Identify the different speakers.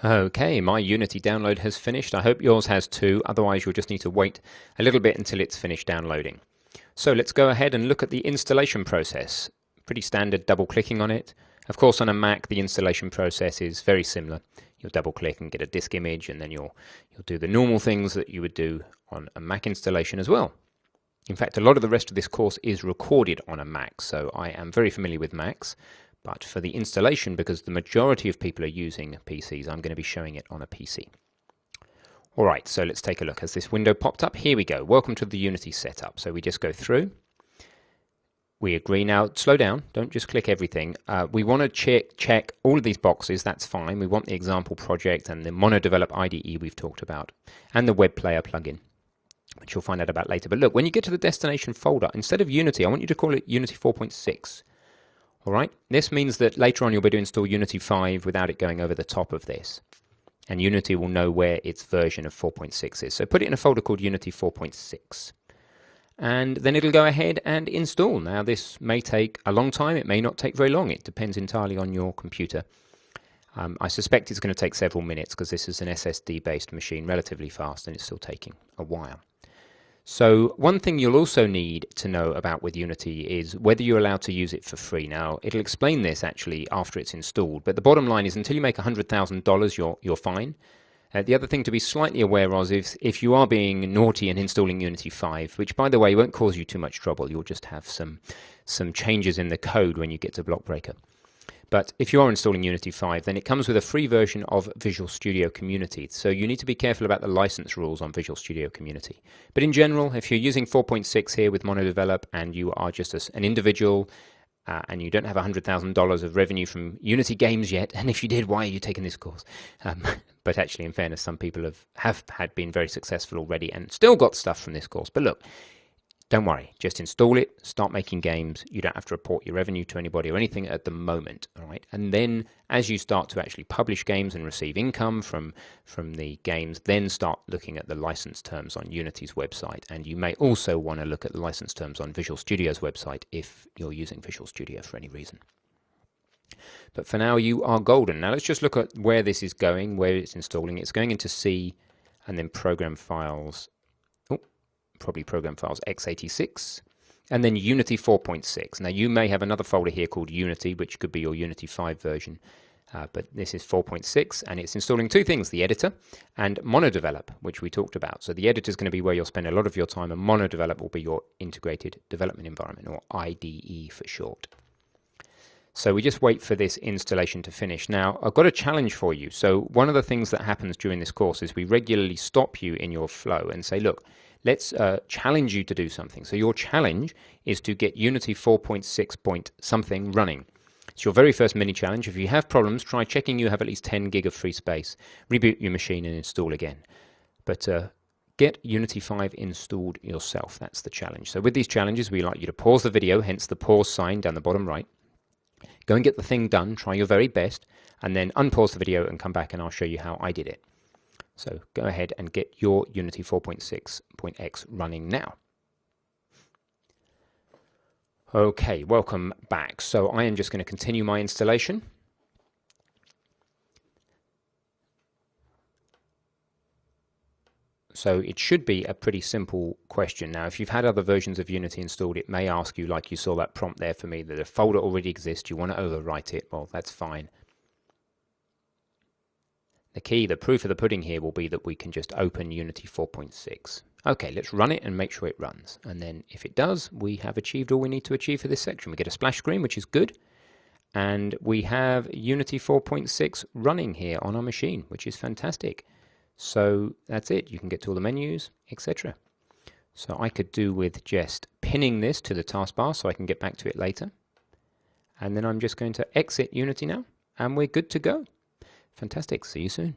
Speaker 1: Okay, my Unity download has finished. I hope yours has too, otherwise you'll just need to wait a little bit until it's finished downloading. So let's go ahead and look at the installation process. Pretty standard double clicking on it. Of course on a Mac the installation process is very similar. You'll double click and get a disk image, and then you'll do the normal things that you would do on a Mac installation as well. In fact, a lot of the rest of this course is recorded on a Mac, so I am very familiar with Macs. But for the installation, because the majority of people are using PCs, I'm going to be showing it on a PC. Alright, so let's take a look. Has this window popped up? Here we go. Welcome to the Unity setup. So we just go through. We agree now. Slow down. Don't just click everything. We want to check all of these boxes. That's fine. We want the example project and the MonoDevelop IDE we've talked about, and the web player plugin, which you'll find out about later. But look, when you get to the destination folder, instead of Unity, I want you to call it Unity 4.6. Alright, this means that later on you'll be able to install Unity 5 without it going over the top of this. And Unity will know where its version of 4.6 is. So put it in a folder called Unity 4.6. And then it'll go ahead and install. Now this may take a long time, it may not take very long. It depends entirely on your computer. I suspect it's going to take several minutes because this is an SSD based machine, relatively fast, and it's still taking a while. So one thing you'll also need to know about with Unity is whether you're allowed to use it for free. Now, it'll explain this actually after it's installed, but the bottom line is until you make $100,000, you're fine. The other thing to be slightly aware of is if you are being naughty and installing Unity 5, which by the way won't cause you too much trouble, you'll just have some changes in the code when you get to Blockbreaker. But if you are installing Unity 5, then it comes with a free version of Visual Studio Community. So you need to be careful about the license rules on Visual Studio Community. But in general, if you're using 4.6 here with MonoDevelop and you are just an individual and you don't have $100,000 of revenue from Unity games yet, and if you did, why are you taking this course? But actually, in fairness, some people have been very successful already and still got stuff from this course. But look, don't worry, just install it, start making games. You don't have to report your revenue to anybody or anything at the moment, all right? And then as you start to actually publish games and receive income from the games, then start looking at the license terms on Unity's website. And you may also want to look at the license terms on Visual Studio's website if you're using Visual Studio for any reason. But for now, you are golden. Now let's just look at where this is going, where it's installing. It's going into C and then program files. Probably program files x86, and then Unity 4.6. Now you may have another folder here called Unity, which could be your Unity 5 version, but this is 4.6, and it's installing two things, the editor and MonoDevelop, which we talked about. So the editor is going to be where you'll spend a lot of your time, and MonoDevelop will be your integrated development environment, or IDE for short. So we just wait for this installation to finish. Now, I've got a challenge for you. So one of the things that happens during this course is we regularly stop you in your flow and say, look, let's challenge you to do something. So your challenge is to get Unity 4.6 point something running. It's your very first mini challenge. If you have problems, try checking you have at least 10 gig of free space. Reboot your machine and install again. But get Unity 5 installed yourself. That's the challenge. So with these challenges, we like you to pause the video, hence the pause sign down the bottom right. Go and get the thing done, try your very best, and then unpause the video and come back and I'll show you how I did it. So go ahead and get your Unity 4.6.x running now. Okay, welcome back. So I am just going to continue my installation. So it should be a pretty simple question. Now, if you've had other versions of Unity installed, it may ask you, like you saw that prompt there for me, that a folder already exists, you want to overwrite it. Well, that's fine. The key, the proof of the pudding here will be that we can just open Unity 4.6. Okay, let's run it and make sure it runs. And then if it does, we have achieved all we need to achieve for this section. We get a splash screen, which is good. And we have Unity 4.6 running here on our machine, which is fantastic. So that's it. You can get to all the menus, etc. So I could do with just pinning this to the taskbar so I can get back to it later. And then I'm just going to exit Unity now, and we're good to go. Fantastic. See you soon.